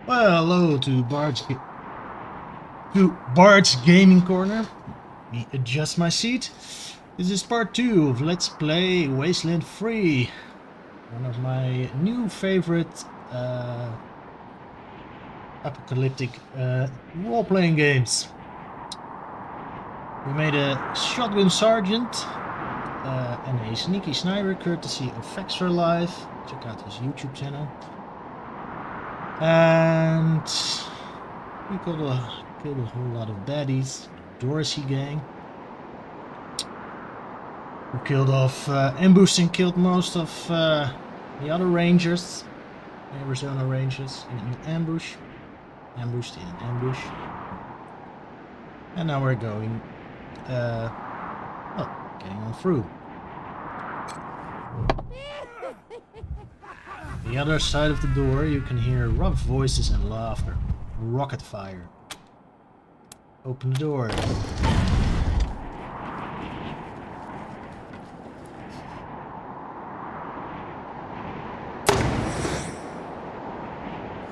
Well, hello to Bart's Gaming Corner. Let me adjust my seat. This is part 2 of Let's Play Wasteland 3. One of my new favorite apocalyptic role-playing games. We made a shotgun sergeant and a sneaky sniper courtesy of Extra Life. Check out his YouTube channel. And we killed a whole lot of baddies. Dorsey gang. We killed off, ambushed and killed most of the other rangers. Arizona rangers in an ambush. Ambushed in an ambush. And now we're going, getting on through. The other side of the door you can hear rough voices and laughter. Rocket fire. Open the door.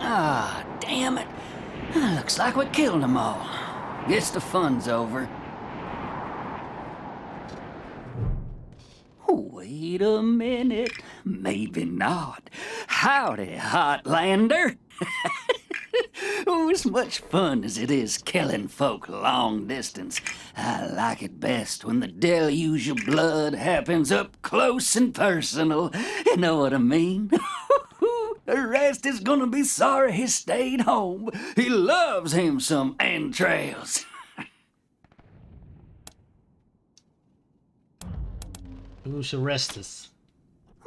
Ah, damn it. Looks like we killed them all. Guess the fun's over. Wait a minute. Maybe not. Howdy, Hotlander. Oh, as much fun as it is killing folk long distance, I like it best when the deluge of blood happens up close and personal. You know what I mean? The rest is gonna be sorry he stayed home. He loves him some entrails. Who's arrested?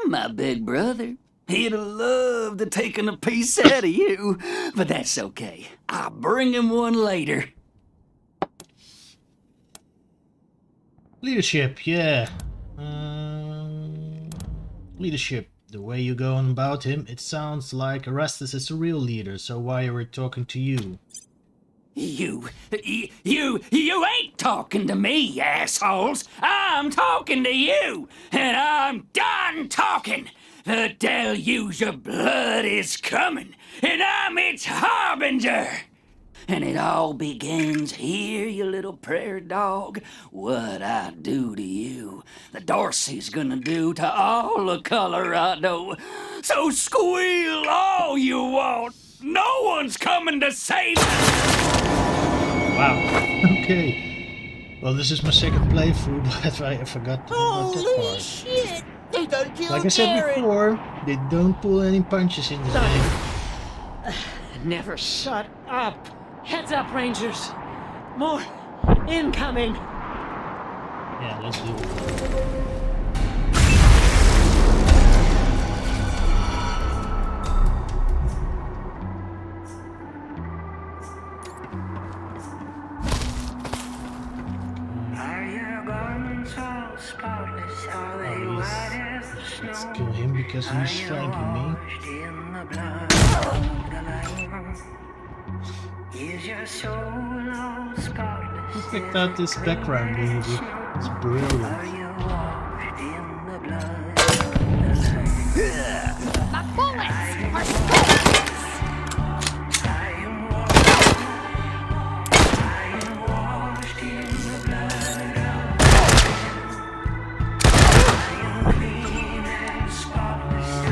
My big brother. He'd have loved to taken a piece out of you, but that's okay. I'll bring him one later. Leadership, yeah. Leadership. The way you go on about him, it sounds like Erastus is the real leader, so why are we talking to you? You ain't talking to me, assholes! I'm talking to you, and I'm done talking! The deluge of blood is coming, and I'm its harbinger! And it all begins here, you little prairie dog. What I do to you, the Dorsey's gonna do to all of Colorado. So squeal all you want. No one's coming to save us! Wow. Okay. Well, this is my second playthrough, but I forgot about that Holy part. shit! They done killed Like I said Jared. before, they don't pull any punches in this game. Never shut up. Heads up, Rangers. More incoming. Yeah, let's do it. Let's kill him because he's flanking me. Who picked out this background music? It's brilliant. My bullets are spitting!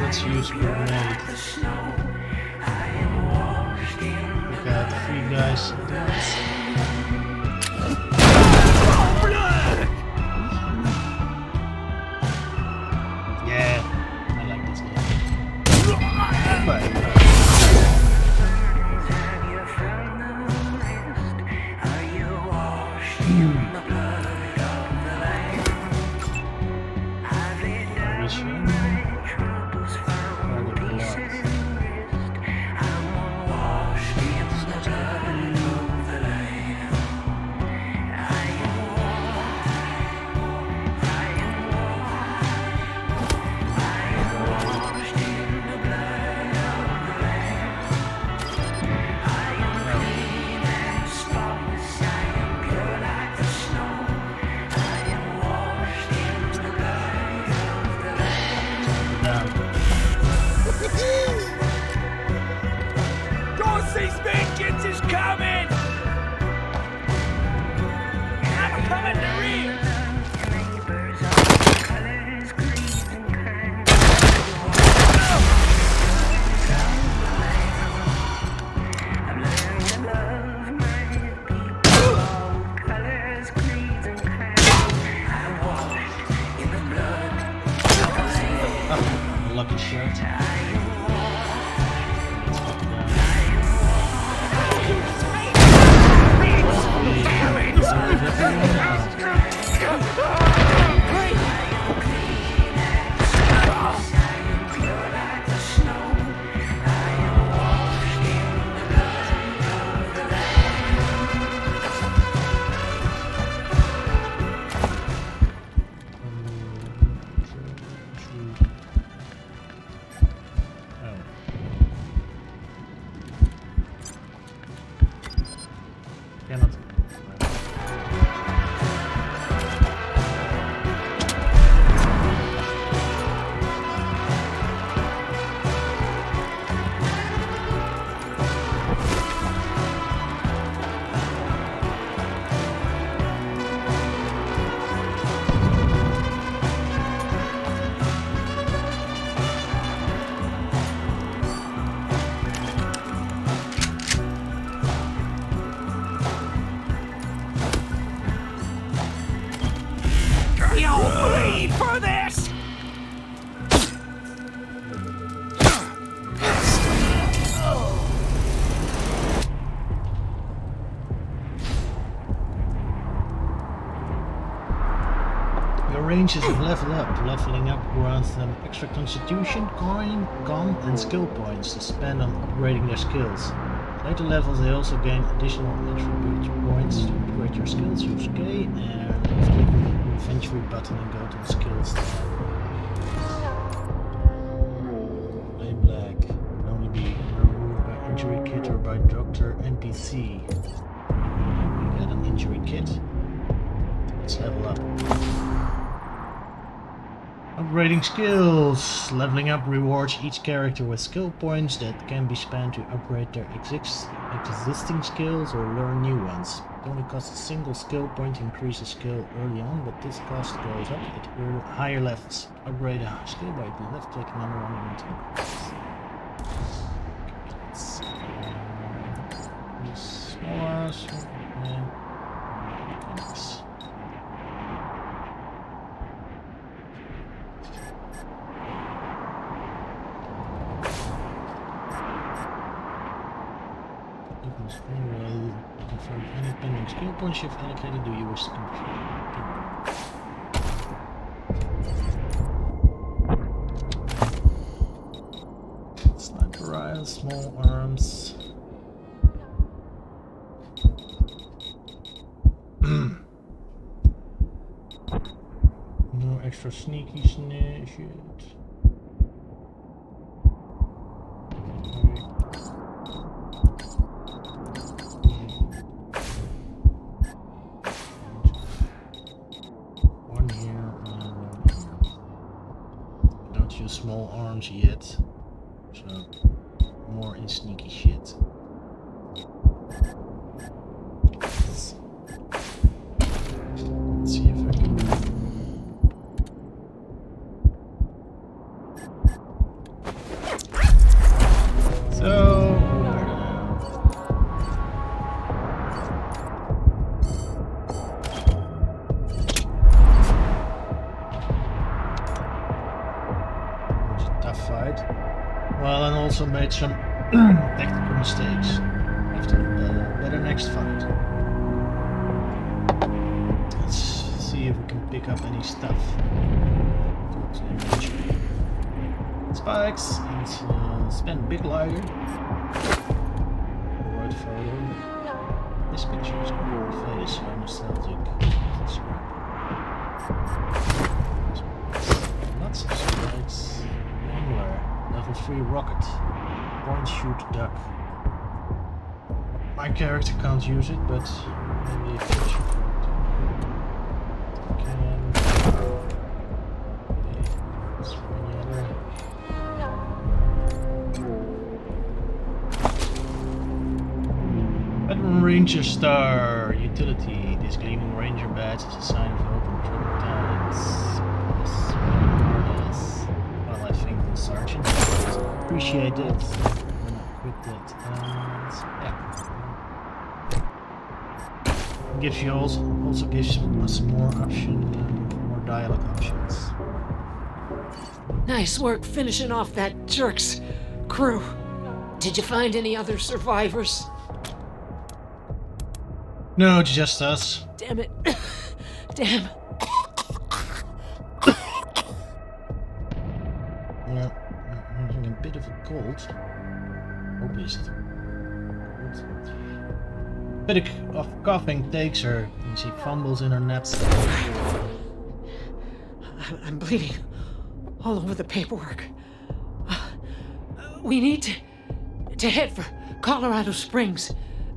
Let's use grenade. We got 3 guys. Yeah, I like this game. Bye. lucky shot. Let's fuck it down. For this! Your ranges have leveled up. Leveling up grants them extra constitution, coin, con, and skill points to spend on upgrading their skills. Later levels they also gain additional attribute points to upgrade your skills. Use K and click the inventory button and go to the skills tab. Play black can only be removed by injury kit or by doctor NPC. We get an injury kit. Let's level up. Upgrading skills. Leveling up rewards each character with skill points that can be spent to upgrade their existing skills or learn new ones. It only costs a single skill point to increase a skill early on, but this cost goes up at higher levels. Upgrade a skill by left clicking on the one you want to increase. Confirm any pending skill points you've allocated. Do you wish to confirm? Sniper rifle, small arms. No extra sneaky shit. Small arms yet, so more in sneaky shit. Let's see if I can. So well, and also made some tactical mistakes after the better next fight. Let's see if we can pick up any stuff. Spikes and spend big lighter. Right photo. This picture is cool. Face so nostalgic. Lots of spikes. Level 3 rocket. Point shoot duck. My character can't use it, but maybe if it should work. Okay, let's try another. Veteran Ranger Star utility. This gleaming ranger badge is a sign of hope in troubled times. Well, I think the sergeant appreciate it. When I quit that, yeah. Gives you also gives us more option, more dialogue options. Nice work finishing off that jerk's crew. Did you find any other survivors? No, it's just us. Damn it. Damn. Yeah, I'm having a bit of a cold. Hope it's cold. Bit of coughing takes her, and she fumbles in her knapsack. I'm bleeding all over the paperwork. We need to head for Colorado Springs.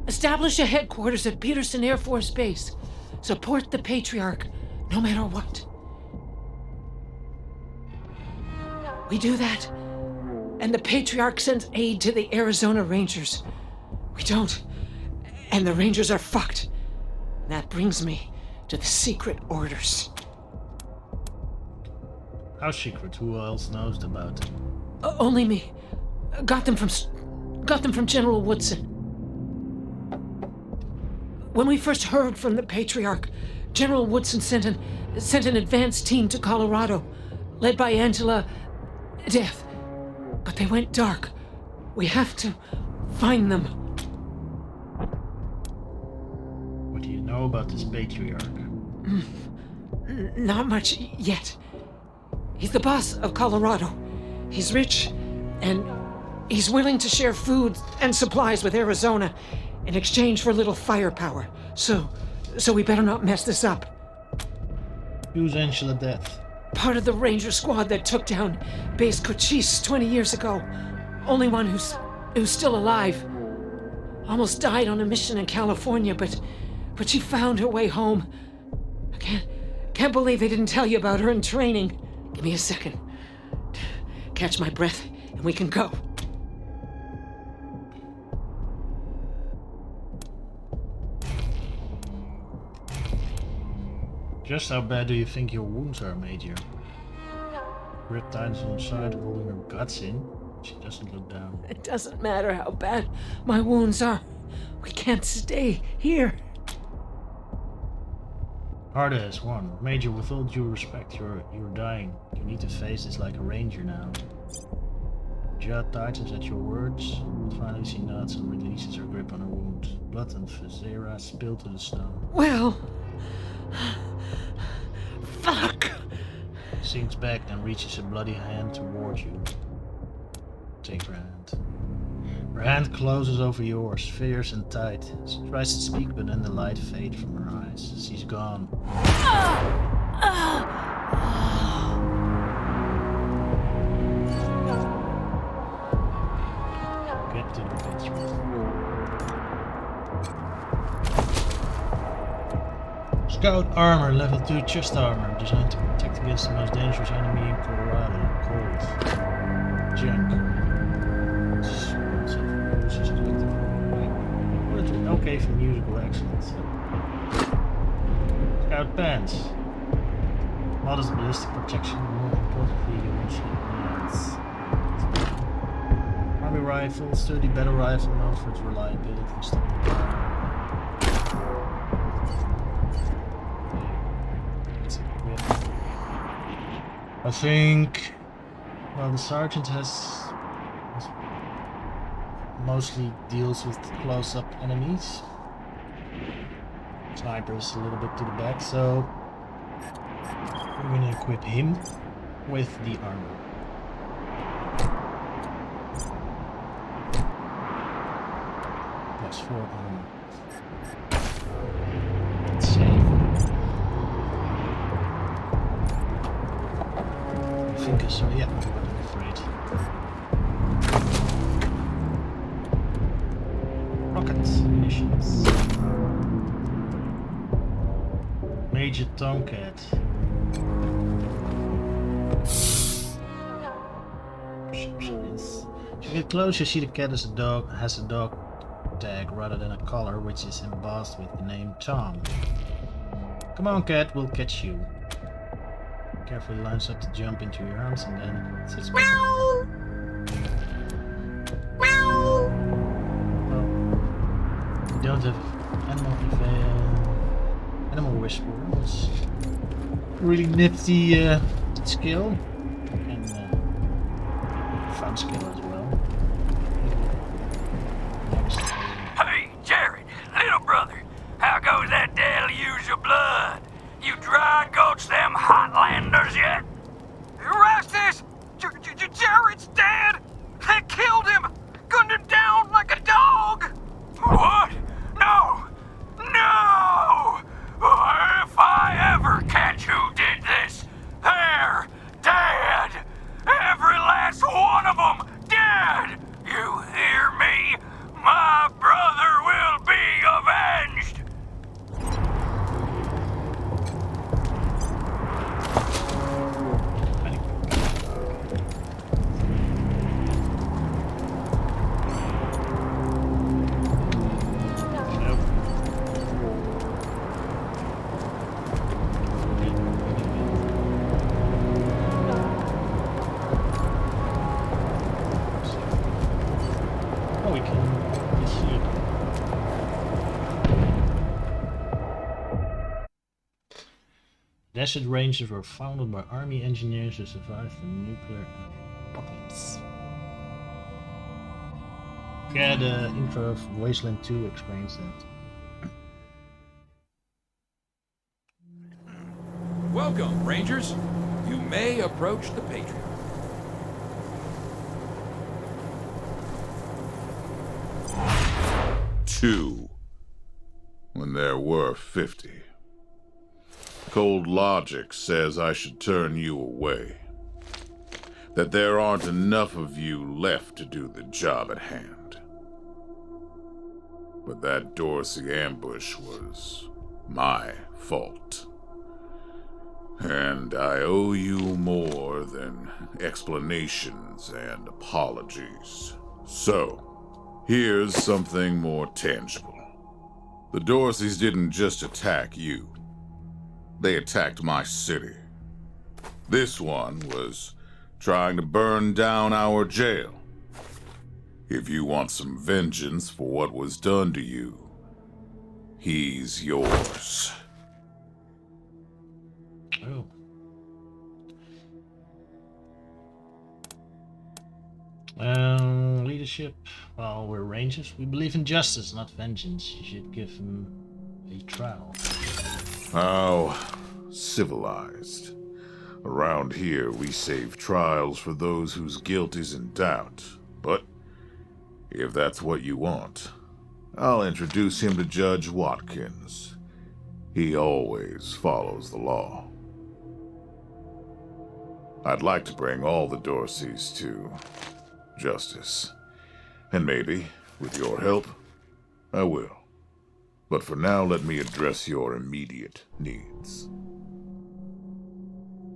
Establish a headquarters at Peterson Air Force Base. Support the Patriarch, no matter what. We do that, and the Patriarch sends aid to the Arizona Rangers. We don't, and the Rangers are fucked. And that brings me to the secret orders. How secret? Who else knows about it? Only me. Got them from General Woodson. When we first heard from the Patriarch, General Woodson sent an advance team to Colorado, led by Angela Death. But they went dark. We have to find them. What do you know about this Patriarch? Not much yet. He's the boss of Colorado. He's rich, and he's willing to share food and supplies with Arizona in exchange for a little firepower. So we better not mess this up. Who's Angela Death? Part of the Ranger squad that took down Base Cochise 20 years ago. Only one who's still alive. Almost died on a mission in California, but she found her way home. I can't believe they didn't tell you about her in training. Give me a second. Catch my breath, and we can go. Just how bad do you think your wounds are, Major? Riptide's on the side holding her guts in. She doesn't look down. It doesn't matter how bad my wounds are. We can't stay here. Hard as one. Major, with all due respect, you're dying. You need to face this like a ranger now. Judd tightens at your words, but finally she nods and releases her grip on her wound. Blood and viscera spill to the snow. Well... Fuck! Sinks back and reaches a bloody hand towards you. Take her hand. Her hand closes over yours, fierce and tight. She tries to speak, but then the light fades from her eyes. She's gone. Get to the basement. Scout armor, level 2 chest armor, designed to protect against the most dangerous enemy in Colorado, cold. Junk. Okay for musical excellence. Scout pants. Modest ballistic protection, more importantly, your hands. Army rifle, sturdy battle rifle known for its reliability and stopping power. I think, well, the sergeant has mostly deals with close-up enemies. Sniper's a little bit to the back, so we're gonna equip him with the armor. +4 armor. Let's save. I think so, yeah, I'm afraid. Rocket munitions. Major Tomcat. Perception is. If you get close, you see the cat has a dog tag rather than a collar, which is embossed with the name Tom. Come on, cat, we'll catch you. Carefully lines up to jump into your arms and then sits back. Meow! Meow! Well, we don't have animal whisperer. It's really nifty skill. And fun skill as well. Hey, Jared, little brother, how goes that deluge of blood? You dry gulch them Hotlanders yet? Erastus! Jared's dead! They killed him! Gunned him down like a dog! What? No! No! If I ever catch who did this, they're dead! Every last one of them dead! You hear me? My brother will be avenged! Oh, we can see. Desert Rangers were founded by army engineers who survived the nuclear apocalypse. Yeah, the intro of Wasteland 2 explains that. Welcome, Rangers. You may approach the Patriarch. Two, when there were 50. Cold logic says I should turn you away. That there aren't enough of you left to do the job at hand. But that Dorsey ambush was my fault. And I owe you more than explanations and apologies. So, here's something more tangible. The Dorseys didn't just attack you. They attacked my city. This one was trying to burn down our jail. If you want some vengeance for what was done to you, he's yours. Oh. Leadership. Well, we're Rangers. We believe in justice, not vengeance. You should give him a trial. How civilized. Around here, we save trials for those whose guilt is in doubt. But if that's what you want, I'll introduce him to Judge Watkins. He always follows the law. I'd like to bring all the Dorseys to justice. And maybe, with your help, I will. But for now, let me address your immediate needs.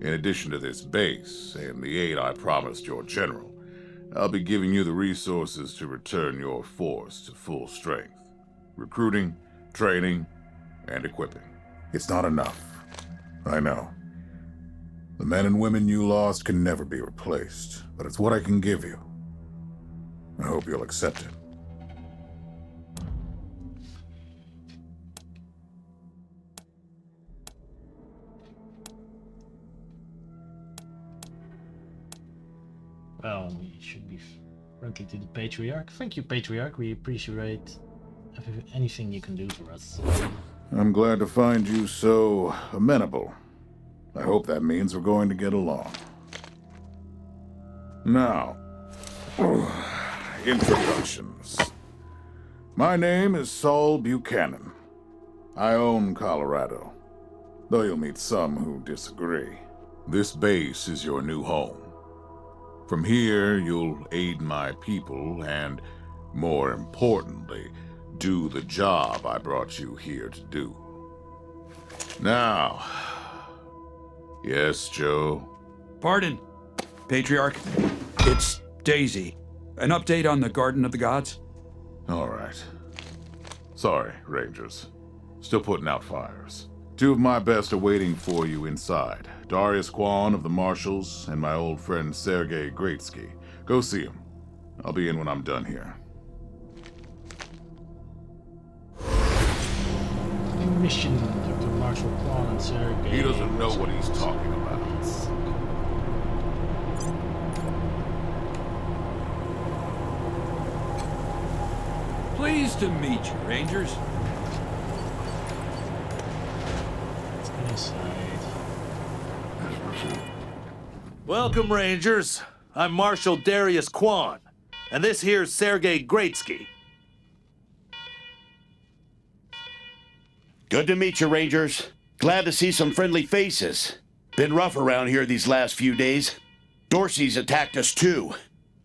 In addition to this base and the aid I promised your general, I'll be giving you the resources to return your force to full strength. Recruiting, training, and equipping. It's not enough. I know. The men and women you lost can never be replaced, but it's what I can give you. I hope you'll accept it. Well, we should be friendly to the Patriarch. Thank you, Patriarch. We appreciate anything you can do for us. I'm glad to find you so amenable. I hope that means we're going to get along. Now, introductions. My name is Saul Buchanan. I own Colorado, though you'll meet some who disagree. This base is your new home. From here, you'll aid my people and, more importantly, do the job I brought you here to do. Now, yes, Joe? Pardon, Patriarch. It's Daisy. An update on the Garden of the Gods? All right. Sorry, Rangers. Still putting out fires. Two of my best are waiting for you inside. Darius Kwan of the Marshals and my old friend Sergei Greatsky. Go see him. I'll be in when I'm done here. Mission Dr. Marshall Kwan and Sergei. He doesn't know what he's talking about. Nice to meet you, Rangers. Let's get inside. Welcome, Rangers. I'm Marshal Darius Kwan, and this here's Sergei Greatsky. Good to meet you, Rangers. Glad to see some friendly faces. Been rough around here these last few days. Dorsey's attacked us too.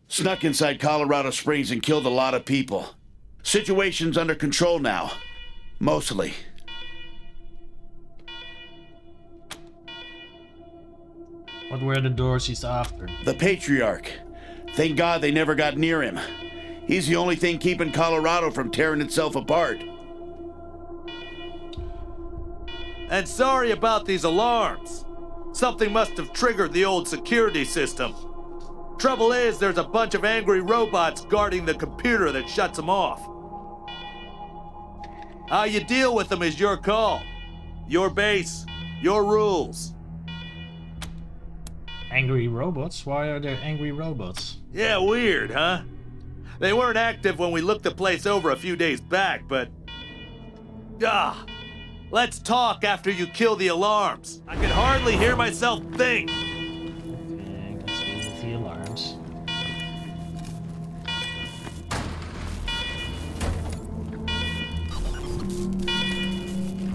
Snuck inside Colorado Springs and killed a lot of people. Situation's under control now. Mostly. What were the Dorseys after? The Patriarch. Thank God they never got near him. He's the only thing keeping Colorado from tearing itself apart. And sorry about these alarms. Something must have triggered the old security system. Trouble is, there's a bunch of angry robots guarding the computer that shuts them off. How you deal with them is your call. Your base, your rules. Angry robots? Why are there angry robots? Yeah, weird, huh? They weren't active when we looked the place over a few days back, but... let's talk after you kill the alarms. I can hardly hear myself think. Okay, let's deal with the alarms.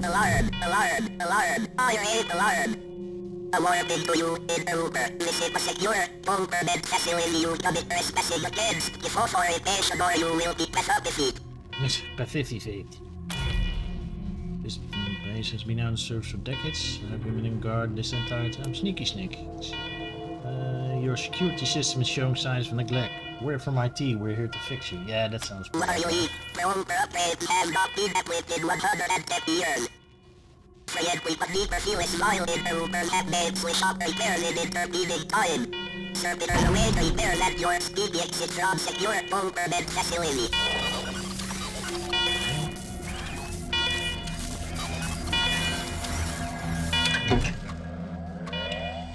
Alarm, alarm, alarm, fire alarm. A warning to you in Uber. Visit a secure, non-permit facility you commit trespassing against. If authorization or you will be defeated. Yes, by 50 feet. This base has been out of service for decades. I've been in guard this entire time. Sneaky Snick. Your security system is showing signs of neglect. We're from IT. We're here to fix you. Yeah, that sounds great. Proper upgrades have not been equipped in 110 years. Yet we can never feel as mild interrupters have made switch up repairs in intervening time. Servitors await repairs at your speedy exit from secure non-permit facility.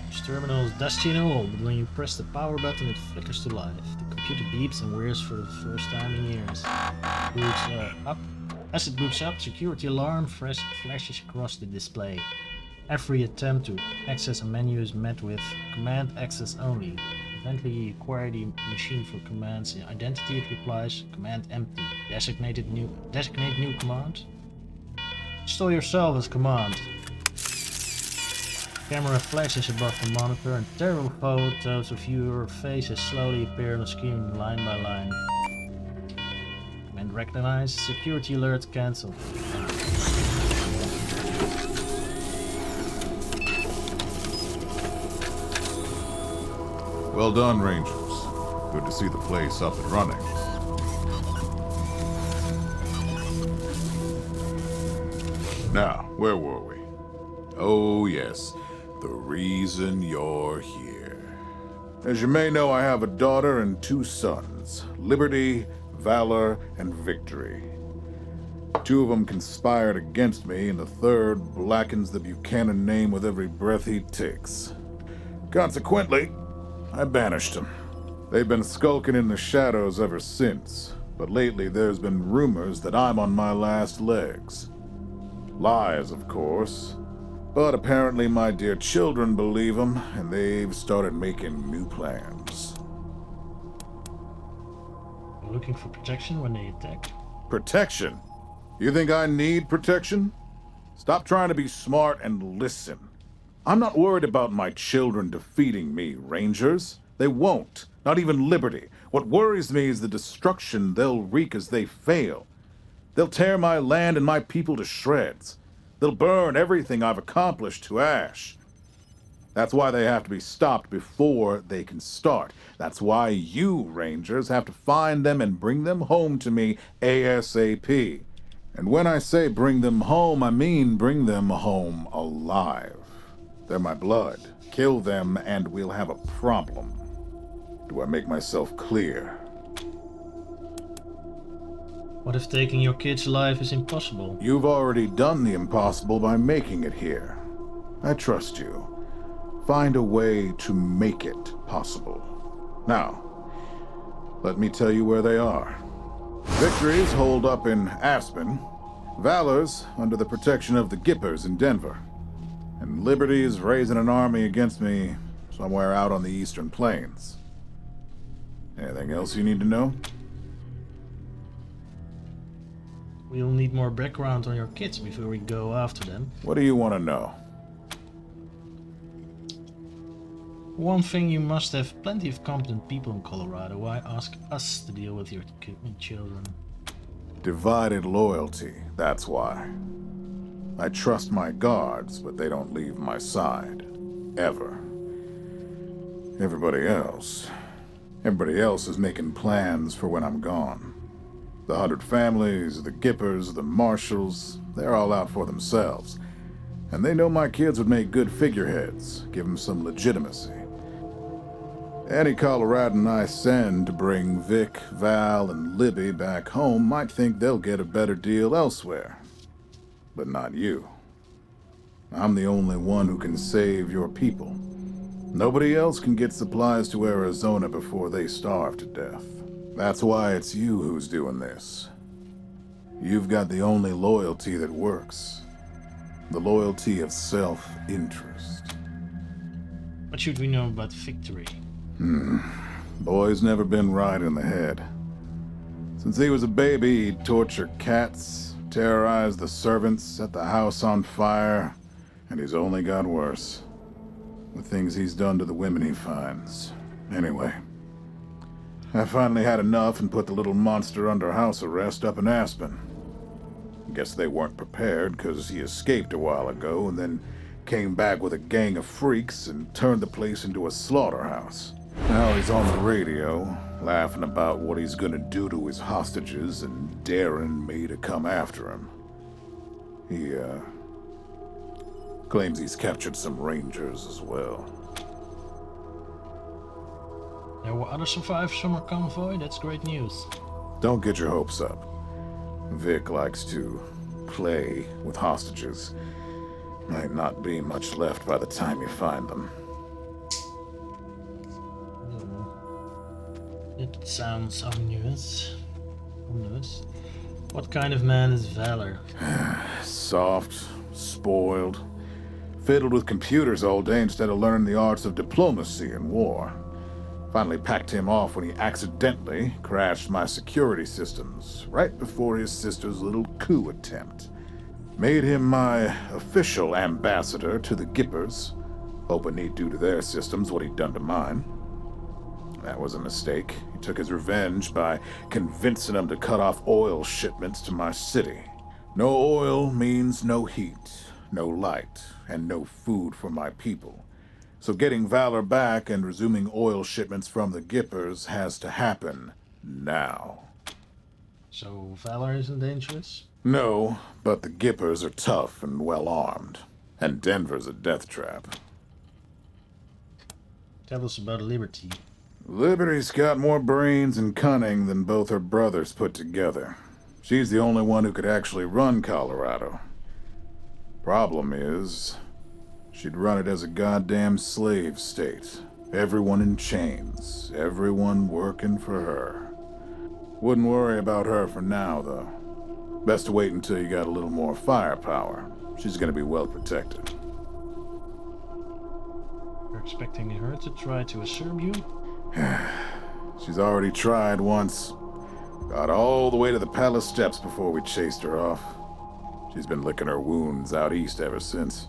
This terminal is dusty and old, but when you press the power button it flickers to life. The computer beeps and whirs for the first time in years. Boots up. As it boots up, security alarm flashes across the display. Every attempt to access a menu is met with command access only. Eventually you acquire the machine for commands. In identity it replies command empty. Designate new command. Install yourself as command. Camera flashes above the monitor and terrible photos of your faces slowly appear on the screen line by line. Command recognized. Security alert cancelled. Well done, Rangers. Good to see the place up and running. Now, where were we? Oh, yes. The reason you're here. As you may know, I have a daughter and 2 sons. Liberty, Valor, and Victory. 2 of them conspired against me, and the 3rd blackens the Buchanan name with every breath he takes. Consequently, I banished them. They've been skulking in the shadows ever since, but lately there's been rumors that I'm on my last legs. Lies, of course, but apparently my dear children believe them, and they've started making new plans. You're looking for protection when they attack? Protection? You think I need protection? Stop trying to be smart and listen. I'm not worried about my children defeating me, Rangers. They won't. Not even Liberty. What worries me is the destruction they'll wreak as they fail. They'll tear my land and my people to shreds. They'll burn everything I've accomplished to ash. That's why they have to be stopped before they can start. That's why you, Rangers, have to find them and bring them home to me ASAP. And when I say bring them home, I mean bring them home alive. They're my blood. Kill them and we'll have a problem. Do I make myself clear? What if taking your kids alive is impossible? You've already done the impossible by making it here. I trust you. Find a way to make it possible. Now, let me tell you where they are. Victories hold up in Aspen, Valor's under the protection of the Gippers in Denver, and Liberty's raising an army against me somewhere out on the Eastern Plains. Anything else you need to know? We'll need more background on your kids before we go after them. What do you want to know? One thing, you must have plenty of competent people in Colorado. Why ask us to deal with your children? Divided loyalty, that's why. I trust my guards, but they don't leave my side. Ever. Everybody else is making plans for when I'm gone. The 100 families, the Gippers, the Marshals, they're all out for themselves. And they know my kids would make good figureheads, give them some legitimacy. Any Coloradan I send to bring Vic, Val, and Libby back home might think they'll get a better deal elsewhere. But not you. I'm the only one who can save your people. Nobody else can get supplies to Arizona before they starve to death. That's why it's you who's doing this. You've got the only loyalty that works. The loyalty of self-interest. What should we know about Victory? Boy's never been right in the head. Since he was a baby, he'd torture cats, terrorize the servants, set the house on fire, and he's only got worse. The things he's done to the women he finds. Anyway, I finally had enough and put the little monster under house arrest up in Aspen. Guess they weren't prepared, because he escaped a while ago and then came back with a gang of freaks and turned the place into a slaughterhouse. Now he's on the radio, laughing about what he's gonna do to his hostages and daring me to come after him. He, claims he's captured some rangers as well. There were other survivors from our convoy? That's great news. Don't get your hopes up. Vic likes to play with hostages. Might not be much left by the time you find them. It sounds ominous. What kind of man is Valor? Soft, spoiled, fiddled with computers all day instead of learning the arts of diplomacy and war. Finally packed him off when he accidentally crashed my security systems right before his sister's little coup attempt. Made him my official ambassador to the Gippers, hoping he'd do to their systems what he'd done to mine. That was a mistake. He took his revenge by convincing them to cut off oil shipments to my city. No oil means no heat, no light, and no food for my people. So getting Valor back and resuming oil shipments from the Gippers has to happen now. So Valor isn't dangerous? No, but the Gippers are tough and well-armed. And Denver's a death trap. Tell us about Liberty. Liberty's got more brains and cunning than both her brothers put together. She's the only one who could actually run Colorado. Problem is, she'd run it as a goddamn slave state. Everyone in chains, everyone working for her. Wouldn't worry about her for now, though. Best to wait until you got a little more firepower. She's gonna be well protected. You're expecting her to try to usurp you? She's already tried once. Got all the way to the palace steps before we chased her off. She's been licking her wounds out east ever since.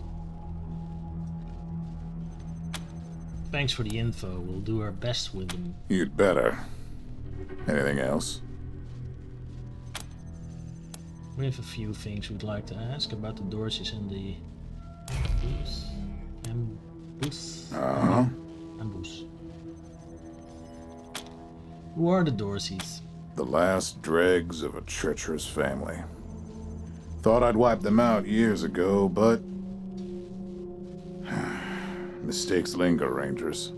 Thanks for the info. We'll do our best with them. You'd better. Anything else? We have a few things we'd like to ask about the Dorseys and the ambush. Who are the Dorseys? The last dregs of a treacherous family. Thought I'd wiped them out years ago, but mistakes linger, Rangers.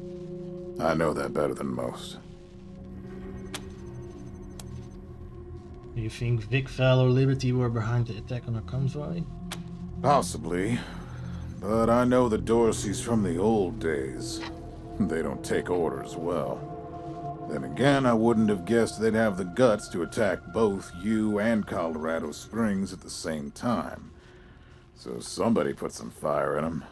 I know that better than most. Do you think Vic, Val, or Liberty were behind the attack on our convoy? Possibly, but I know the Dorseys from the old days. They don't take orders well. Then again, I wouldn't have guessed they'd have the guts to attack both you and Colorado Springs at the same time. So somebody put some fire in them.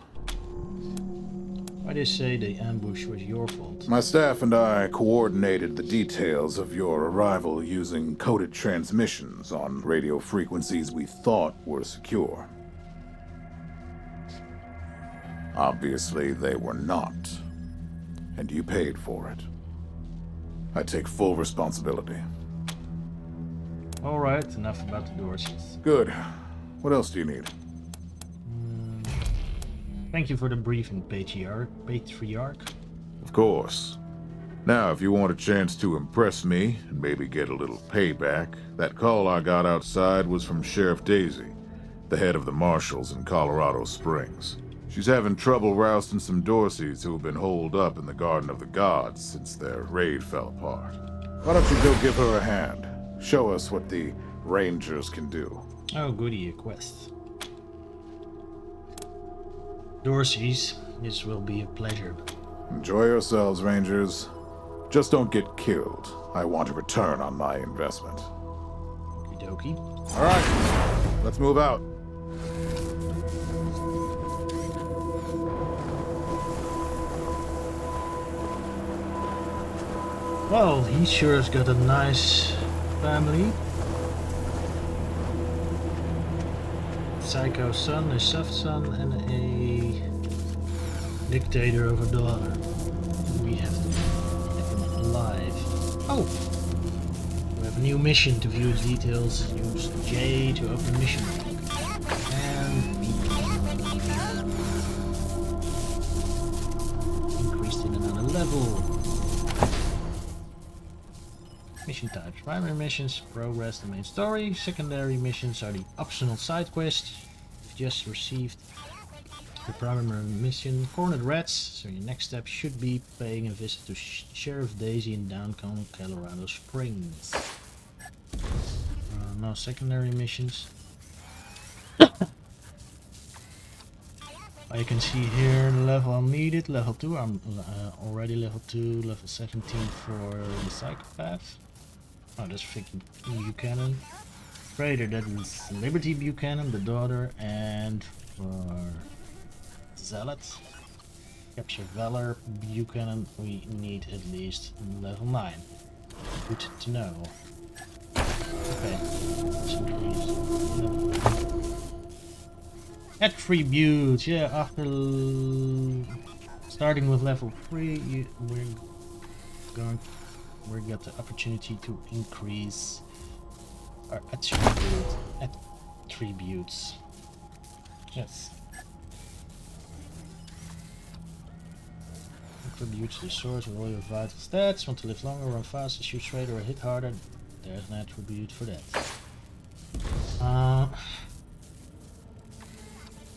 Why do you say the ambush was your fault? My staff and I coordinated the details of your arrival using coded transmissions on radio frequencies we thought were secure. Obviously, they were not. And you paid for it. I take full responsibility. Alright, enough about the Dorseys. Good. What else do you need? Thank you for the briefing, Patriarch. Of course. Now, if you want a chance to impress me and maybe get a little payback, that call I got outside was from Sheriff Daisy, the head of the marshals in Colorado Springs. She's having trouble rousting some Dorseys who have been holed up in the Garden of the Gods since their raid fell apart. Why don't you go give her a hand? Show us what the Rangers can do. Oh, goody, a quest. Dorseys, this will be a pleasure. Enjoy yourselves, Rangers. Just don't get killed. I want a return on my investment. Okie dokie. All right, let's move out. Well, he sure has got a nice family. Psycho son, a soft son, and a dictator of a daughter. We have to keep him alive. Oh! We have a new mission. To view its details, use J to open mission log. And B. Increased in another level. Mission types. Primary missions progress the main story. Secondary missions are the optional side quests. You've just received the primary mission, Cornered Rats, so your next step should be paying a visit to Sheriff Daisy in downtown Colorado Springs. No secondary missions. You can see here the level I'm needed, level 2. I'm already level 2, level 17 for the Psychopath. Oh, that's freaking Buchanan. Trader, that is Liberty Buchanan, the daughter, and for Zealot. Capture Valor Buchanan, we need at least level 9. Good to know. Okay. Attributes, yeah, after starting with level 3, we got the opportunity to increase our attributes. Yes. Attributes the source of all your vital stats. Want to live longer, run faster, shoot straighter, or hit harder? There's an attribute for that.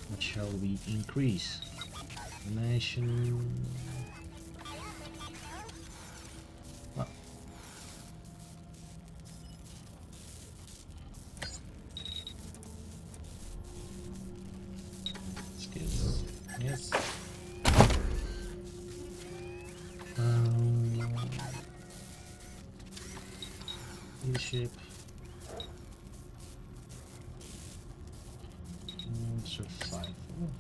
What shall we increase? Nation. Well. Skills. Yes. Leadership. Survival.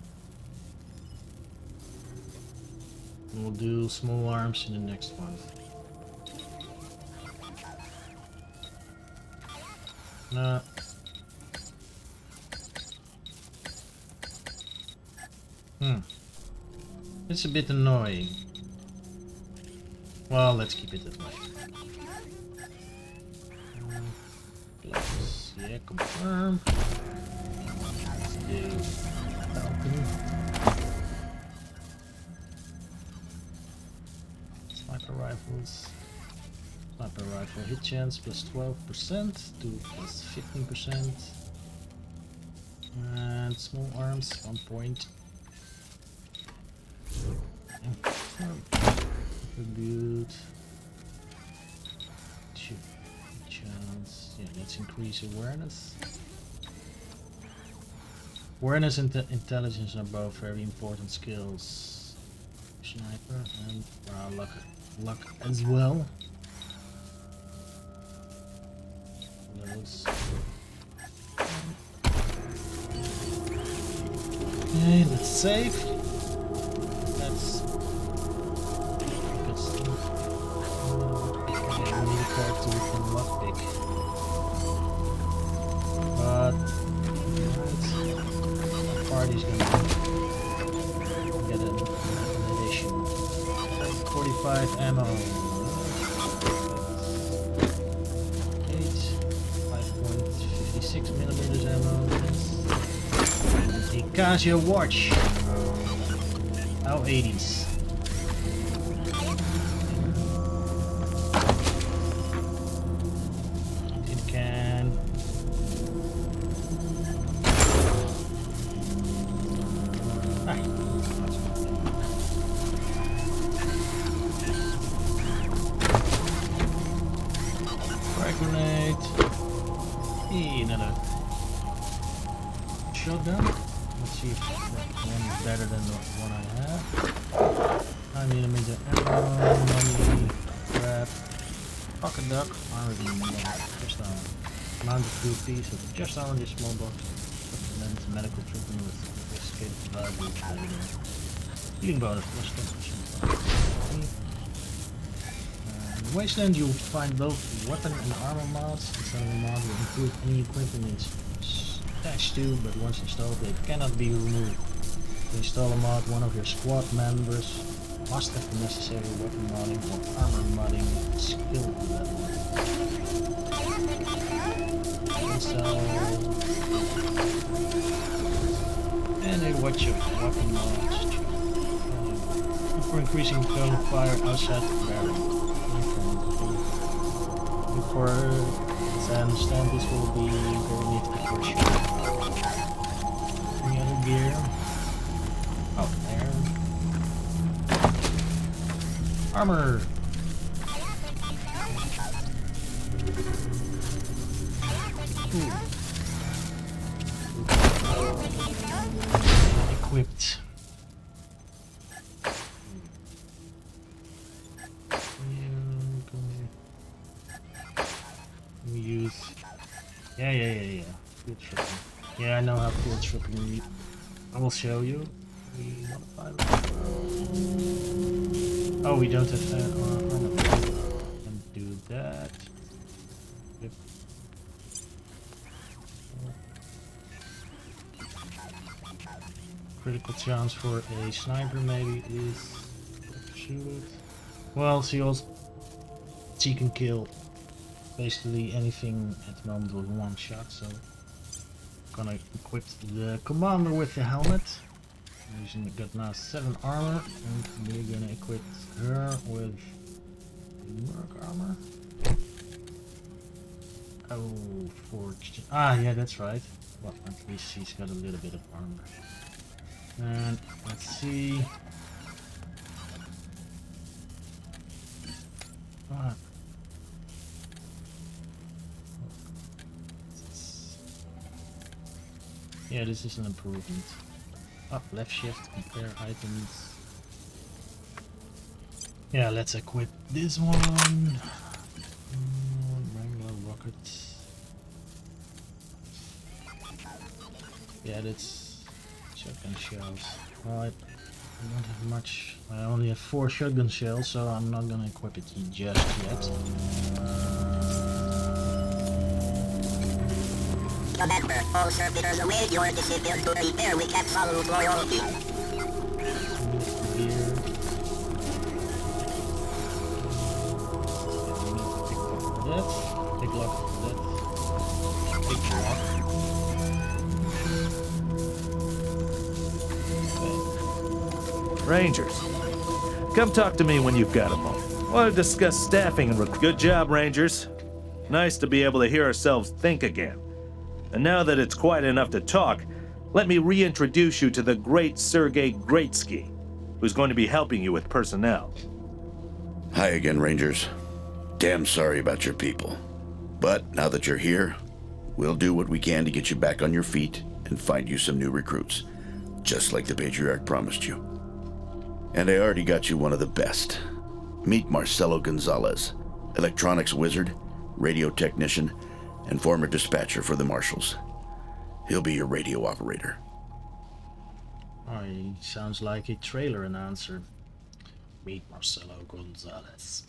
And we'll do small arms in the next one. Nah. It's a bit annoying. Well, let's keep it that way. Plus, yeah, confirm. Let's do Falcon. Sniper rifles. Sniper rifle hit chance plus 12% to plus 15%. And small arms 1 point. Attribute. Chance. Yeah, let's increase awareness. Awareness and intelligence are both very important skills. Sniper and luck as well. those. Okay, let's save. Let's. Okay, we need a character who can lockpick. But the party's gonna get an addition. 45 ammo. 5.56 millimeters ammo. A Casio watch. How 80s. Tin can. Frag grenade. Another shotgun. Let's see if that one is better than the one I have. 9mm ammo, money, grab, pocket duck, already just mounted 2 pieces, just only a small box, supplement, medical treatment with escape library trader. Healing bonus plus 10%. In Wasteland you'll find both weapon and armor mods. The center mod will include any equipment it's attached to, but once installed they cannot be removed. To install a mod, one of your squad members must have the necessary weapon modding or armor modding skill level. Install and a watch of weapon mods. For increasing cone of fire outside the barrel. Before as I understand this will be very neat before shooting. Any other gear? Oh, there. Armor! Ooh. Equipped. We use... Yeah. Field tripping. Yeah, I know how field tripping read. I will show you. Oh, we don't have armor. And do that. Yep. Critical chance for a sniper maybe is shoot it. Well, she can kill basically anything at the moment with one shot, so I'm gonna equip the commander with the helmet. Got now 7 armor, and we're gonna equip her with merc armor. Oh, forged. Ah, yeah, that's right. Well, at least she's got a little bit of armor. And let's see. Ah. Yeah, this is an improvement. Up, left shift, compare items. Yeah, let's equip this one. Wrangler rocket. Yeah, that's shotgun shells. Right, I don't have much. I only have 4 shotgun shells, so I'm not gonna equip it just yet. Remember, all servitors await your decision to repair with absolute loyalty. Big lock for that. Big lock. Okay. Rangers, come talk to me when you've got a moment. I want to discuss staffing and Good job, Rangers. Nice to be able to hear ourselves think again. And now that it's quiet enough to talk, let me reintroduce you to the great Sergei Greatsky, who's going to be helping you with personnel. Hi again, Rangers. Damn sorry about your people. But now that you're here, we'll do what we can to get you back on your feet and find you some new recruits, just like the Patriarch promised you. And I already got you one of the best. Meet Marcelo Gonzalez, electronics wizard, radio technician, and former dispatcher for the marshals. He'll be your radio operator. Oh, he sounds like a trailer announcer. Meet Marcelo Gonzalez.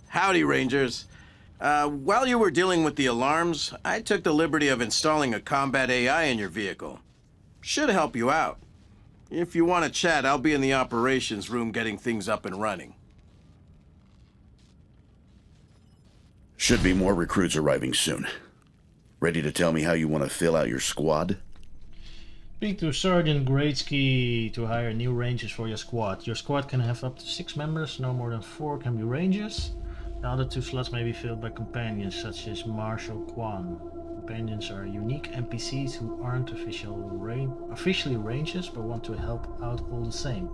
Howdy, Rangers. While you were dealing with the alarms, I took the liberty of installing a combat AI in your vehicle. Should help you out. If you want to chat, I'll be in the operations room getting things up and running. Should be more recruits arriving soon. Ready to tell me how you want to fill out your squad? Speak to Sergeant Greatsky to hire new rangers for your squad. Your squad can have up to 6 members, no more than 4 can be rangers. The other 2 slots may be filled by companions, such as Marshal Kwan. Companions are unique NPCs who aren't officially rangers, but want to help out all the same.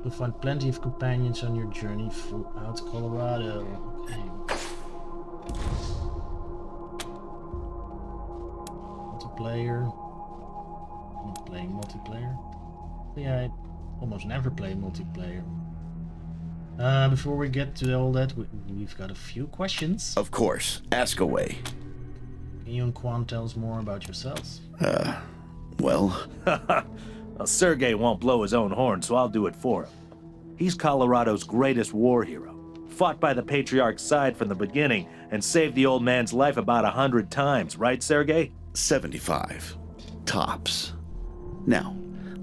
You'll find plenty of companions on your journey throughout Colorado. Okay. Multiplayer. I'm not playing multiplayer. Yeah, I almost never play multiplayer. Before we get to all that, we've got a few questions. Of course. Ask away. Can you and Quan tell us more about yourselves? Well... Well, Sergey won't blow his own horn, so I'll do it for him. He's Colorado's greatest war hero. Fought by the Patriarch's side from the beginning and saved the old man's life about 100 times, right, Sergey? 75. Tops. Now,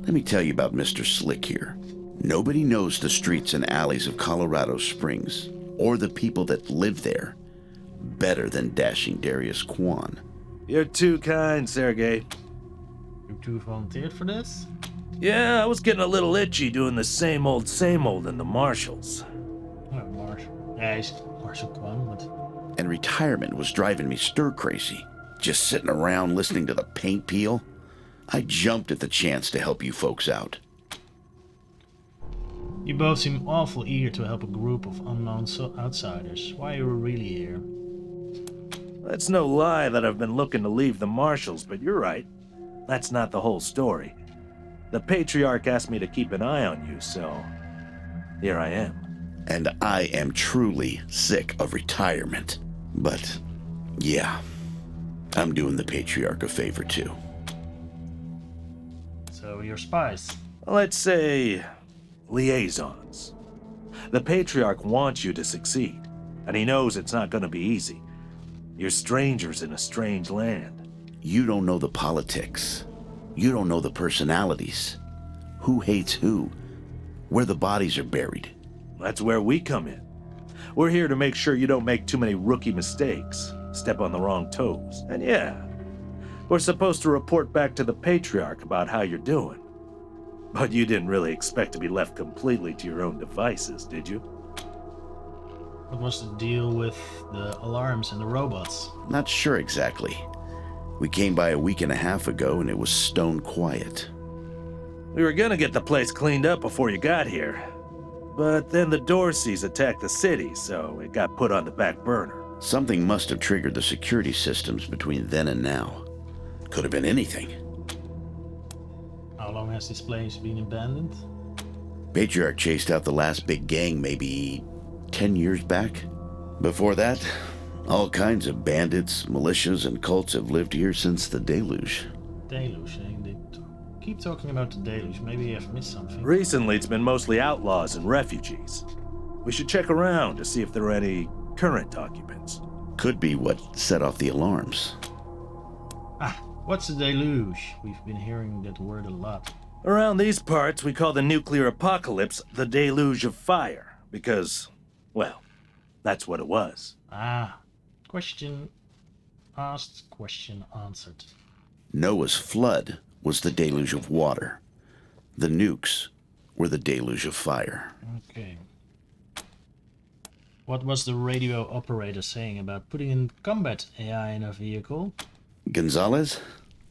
let me tell you about Mr. Slick here. Nobody knows the streets and alleys of Colorado Springs, or the people that live there, better than dashing Darius Kwan. You're too kind, Sergey. You two volunteered for this? Yeah, I was getting a little itchy doing the same old in the marshals. Oh, Marshal. Yeah, he's Marshal Kwan, but... And retirement was driving me stir-crazy. Just sitting around listening to the paint peel. I jumped at the chance to help you folks out. You both seem awful eager to help a group of unknown outsiders. Why are you really here? That's no lie that I've been looking to leave the marshals, but you're right. That's not the whole story. The Patriarch asked me to keep an eye on you, so here I am. And I am truly sick of retirement. But, yeah, I'm doing the Patriarch a favor too. So you're spies? Let's say liaisons. The Patriarch wants you to succeed, and he knows it's not going to be easy. You're strangers in a strange land. You don't know the politics. You don't know the personalities. Who hates who? Where the bodies are buried. That's where we come in. We're here to make sure you don't make too many rookie mistakes, step on the wrong toes. And yeah, we're supposed to report back to the Patriarch about how you're doing. But you didn't really expect to be left completely to your own devices, did you? What was the deal with the alarms and the robots? Not sure exactly. We came by a week and a half ago and it was stone quiet. We were gonna get the place cleaned up before you got here. But then the Dorseys attacked the city, so it got put on the back burner. Something must have triggered the security systems between then and now. Could have been anything. How long has this place been abandoned? Patriarch chased out the last big gang maybe 10 years back. Before that, all kinds of bandits, militias, and cults have lived here since the deluge. Deluge, eh? They keep talking about the deluge. Maybe I've missed something. Recently, it's been mostly outlaws and refugees. We should check around to see if there are any current occupants. Could be what set off the alarms. What's the deluge? We've been hearing that word a lot. Around these parts, we call the nuclear apocalypse the deluge of fire, because, well, that's what it was. Question asked, question answered. Noah's flood was the deluge of water. The nukes were the deluge of fire. Okay. What was the radio operator saying about putting in combat AI in a vehicle? Gonzalez?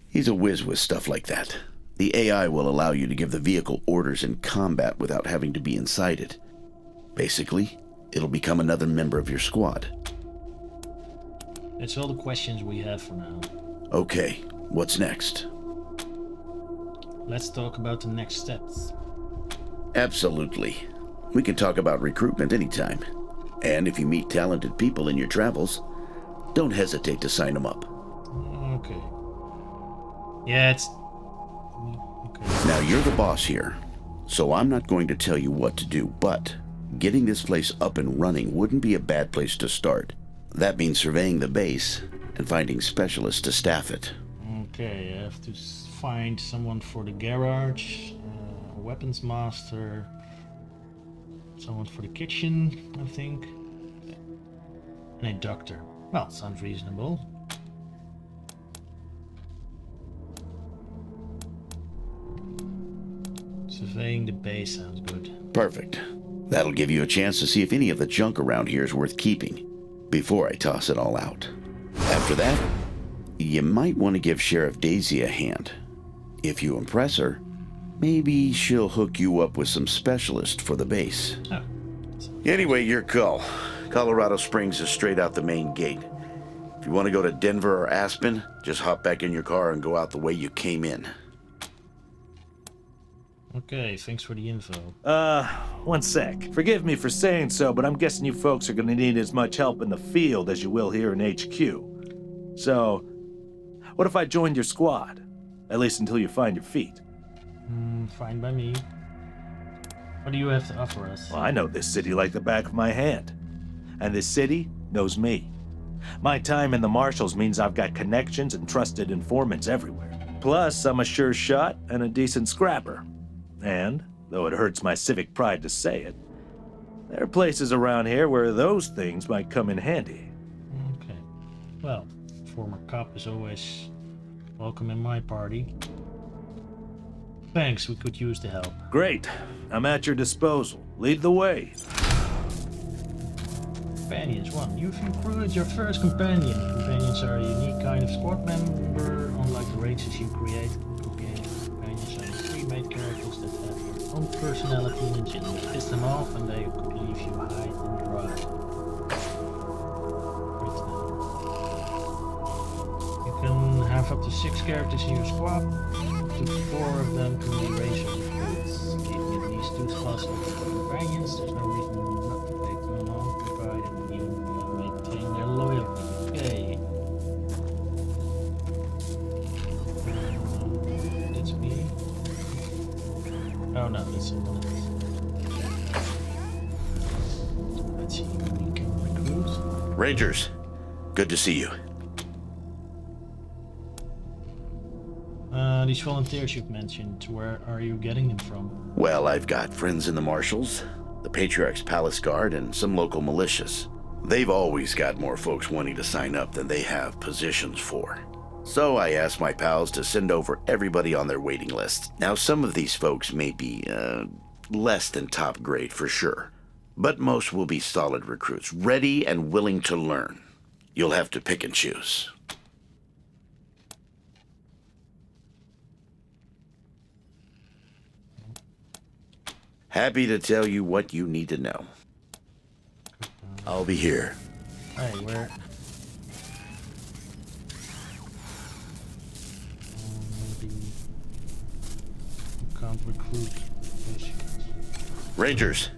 He's a whiz with stuff like that. The AI will allow you to give the vehicle orders in combat without having to be inside it. Basically, it'll become another member of your squad. That's all the questions we have for now. Okay, what's next? Let's talk about the next steps. Absolutely. We can talk about recruitment anytime. And if you meet talented people in your travels, don't hesitate to sign them up. Okay. Yeah, it's... Okay. Now, you're the boss here, so I'm not going to tell you what to do, but getting this place up and running wouldn't be a bad place to start. That means surveying the base and finding specialists to staff it. Okay, I have to find someone for the garage, a weapons master, someone for the kitchen, I think, and a doctor. Well, sounds reasonable. Surveying the base sounds good. Perfect. That'll give you a chance to see if any of the junk around here is worth keeping before I toss it all out. After that, you might want to give Sheriff Daisy a hand. If you impress her, maybe she'll hook you up with some specialist for the base. Oh. Anyway, your call. Colorado Springs is straight out the main gate. If you want to go to Denver or Aspen, just hop back in your car and go out the way you came in. Okay, thanks for the info. One sec. Forgive me for saying so, but I'm guessing you folks are gonna need as much help in the field as you will here in HQ. So, what if I joined your squad? At least until you find your feet. Fine by me. What do you have to offer us? Well, I know this city like the back of my hand. And this city knows me. My time in the Marshals means I've got connections and trusted informants everywhere. Plus, I'm a sure shot and a decent scrapper. And, though it hurts my civic pride to say it, there are places around here where those things might come in handy. Okay. Well, former cop is always welcome in my party. Thanks, we could use the help. Great. I'm at your disposal. Lead the way. Companions 1. You've recruited your first companion. Companions are a unique kind of squad member, unlike the races you create. Companions are three main characters that have their own personality and agenda. Piss them off and they could leave you high and dry. You can have up to 6 characters in your squad. Up to 4 of them can be racer recruits. Keeping at least 2 spots open for companions. There's no reason not to take them along, provided you maintain their loyalty. Okay. That's me. Oh no, that's someone else. Let's see who we can recruit. Rangers, good to see you. These volunteers you've mentioned, where are you getting them from? Well, I've got friends in the Marshals, the Patriarch's Palace Guard, and some local militias. They've always got more folks wanting to sign up than they have positions for. So I asked my pals to send over everybody on their waiting list. Now, some of these folks may be, less than top grade for sure, but most will be solid recruits, ready and willing to learn. You'll have to pick and choose. Happy to tell you what you need to know. I'll be here. Hey, where? Maybe you can't recruit. Rangers,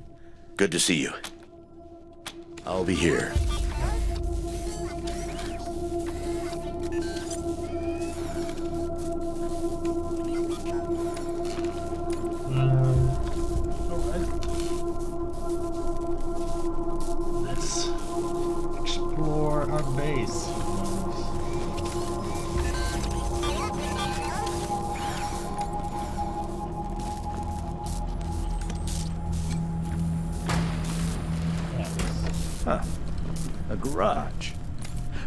good to see you. I'll be here. Let's explore our base. Huh. A garage.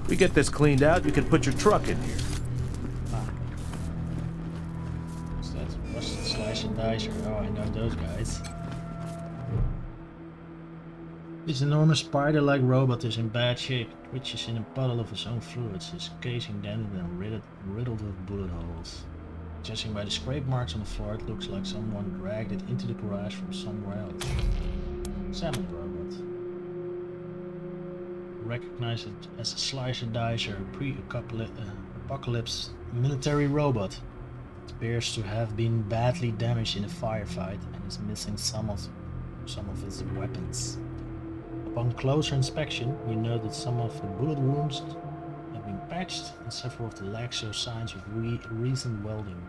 We get this cleaned out, you can put your truck in here. So that's Rusted Slice and Dicer. Oh, I know those guys. This enormous spider-like robot is in bad shape. It twitches in a puddle of its own fluids, his casing dented and riddled with bullet holes. Judging by the scrape marks on the floor, it looks like someone dragged it into the garage from somewhere else. Salmon robot. Recognize it as a Slicer Dicer, pre-apocalypse military robot. It appears to have been badly damaged in a firefight and is missing some of its weapons. Upon closer inspection, you note that some of the bullet wounds patched, and several of the legs show signs of recent welding.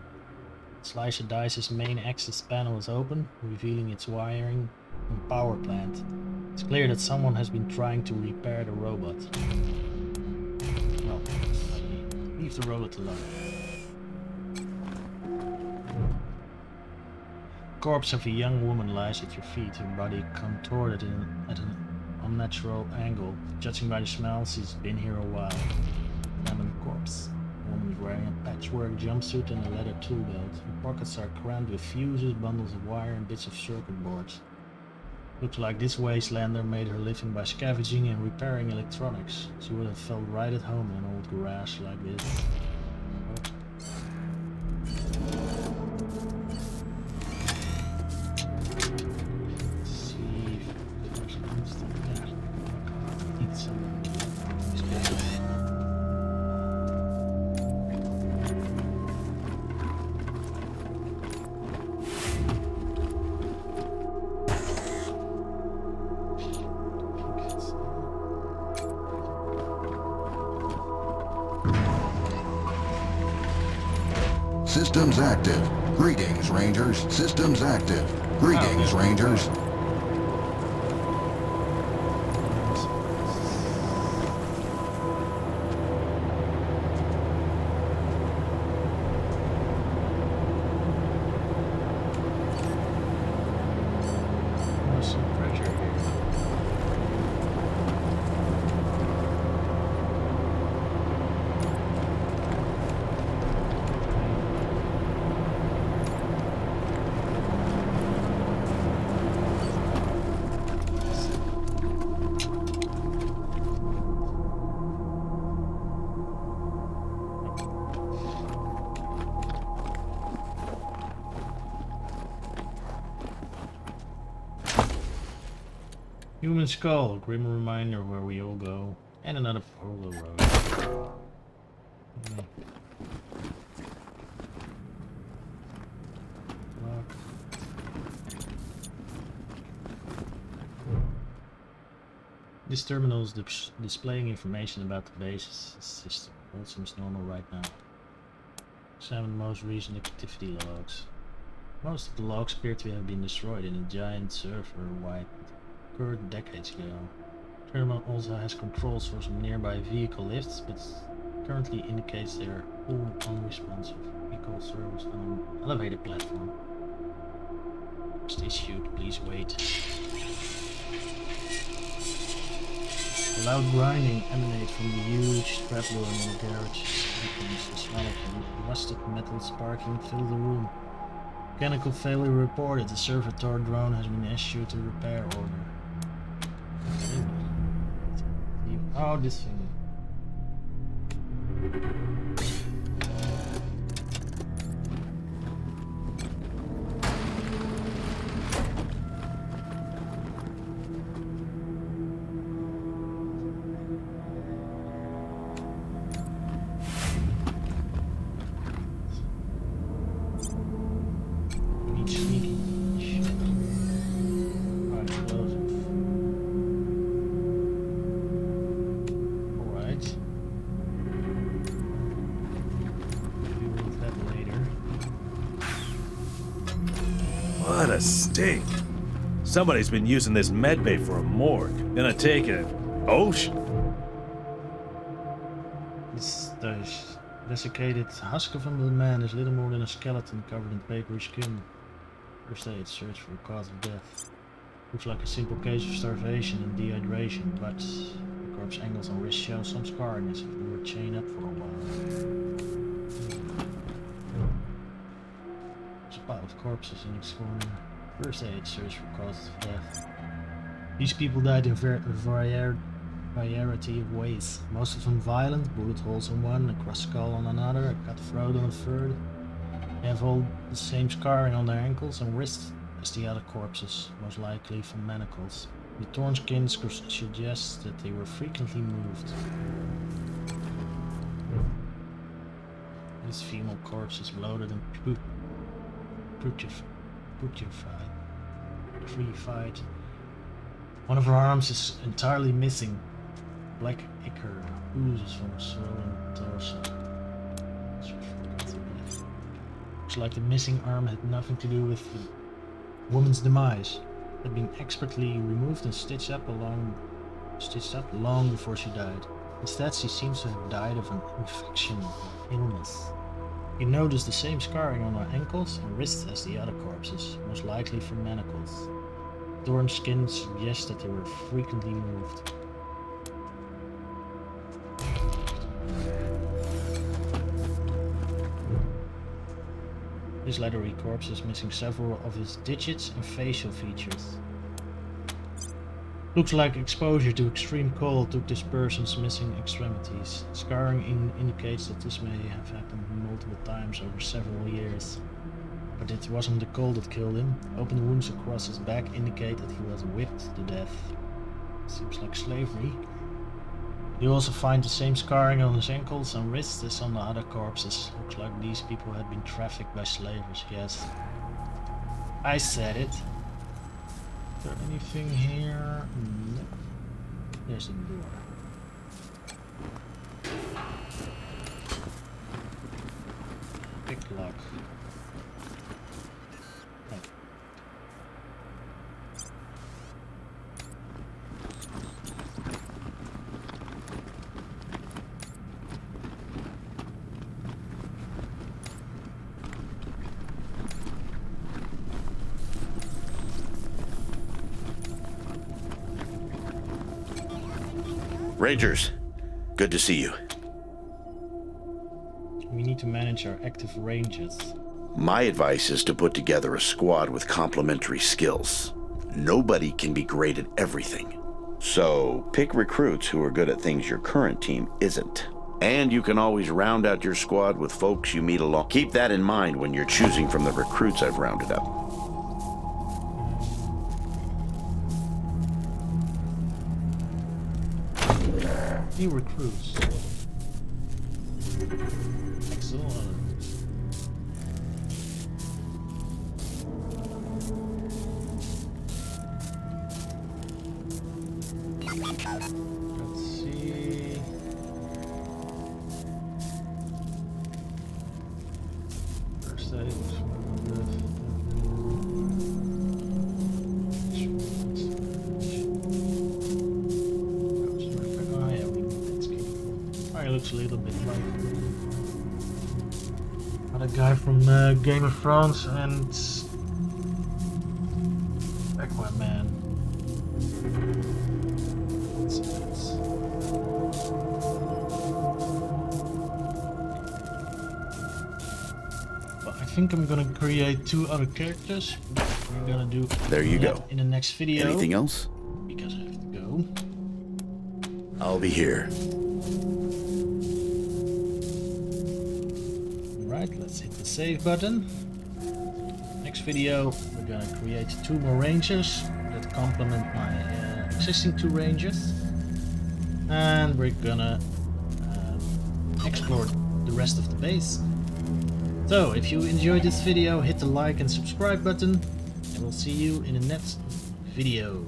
Slicer Dice's main access panel is open, revealing its wiring and power plant. It's clear that someone has been trying to repair the robot. Well, leave the robot alone. The corpse of a young woman lies at your feet, her body contorted at an unnatural angle. Judging by the smell, she's been here a while. Abandoned corpse. The woman is wearing a patchwork jumpsuit and a leather tool belt. Her pockets are crammed with fuses, bundles of wire, and bits of circuit boards. Looks like this Wastelander made her living by scavenging and repairing electronics. She would have felt right at home in an old garage like this. Systems active. Greetings, Rangers. Systems active. Greetings, Rangers. Human skull, a grim reminder where we all go, and another polar road. This terminal is displaying information about the base's system. All seems normal right now. Examine the most recent activity logs. Most of the logs appear to have been destroyed in a giant server wiped decades ago. The terminal also has controls for some nearby vehicle lifts, but currently indicates they are all unresponsive. Vehicle service on an elevated platform. Just issued, please wait. A loud grinding emanates from the huge trapdoor in the garage. The smell of rusted metal sparking filled the room. Mechanical failure reported. The servitor drone has been issued a repair order. Oh, this thing. What a stink. Somebody's been using this medbay for a morgue. Gonna take it. Ocean. This desiccated husk of a man is little more than a skeleton covered in papery skin. First aid search for the cause of death. Looks like a simple case of starvation and dehydration, but the corpse angles on wrist show some scarring as if we were chained up for a while. There's a pile of corpses in each corner. First aid search for causes of death. These people died in variety of ways. Most of them violent, bullet holes on one, a crushed skull on another, a cut throat on a third. They have all the same scarring on their ankles and wrists as the other corpses, most likely from manacles. The torn skins suggest that they were frequently moved. This female corpse is bloated and putrefied. One of her arms is entirely missing. Black ichor oozes from a swollen torso. Looks like the missing arm had nothing to do with the woman's demise. It had been expertly removed and stitched up long before she died. Instead, she seems to have died of an infection or illness. You notice the same scarring on her ankles and wrists as the other corpses, most likely from manacles. Torn skin suggests that they were frequently moved. This leathery corpse is missing several of its digits and facial features. Looks like exposure to extreme cold took this person's missing extremities. Scarring indicates that this may have happened multiple times over several years. But it wasn't the cold that killed him. Open wounds across his back indicate that he was whipped to death. Seems like slavery. You also find the same scarring on his ankles and wrists as on the other corpses. Looks like these people had been trafficked by slavers, yes. I said it. Is there anything here? No. There's a door. Pick lock. Oh. Rangers, good to see you. We need to manage our active rangers. My advice is to put together a squad with complementary skills. Nobody can be great at everything. So pick recruits who are good at things your current team isn't. And you can always round out your squad with folks you meet along. Keep that in mind when you're choosing from the recruits I've rounded up. New recruits. Excellent. Let's see. First aid was looks a little bit like another guy from Game of Thrones and Aquaman. Let's see this. But I think I'm gonna create 2 other characters. We're gonna do there you go in the next video. Anything else? Because I have to go. I'll be here. Let's hit the save button. Next video we're gonna create 2 more rangers that complement my existing 2 rangers, and we're gonna explore the rest of the base. So if you enjoyed this video, hit the like and subscribe button, and we'll see you in the next video.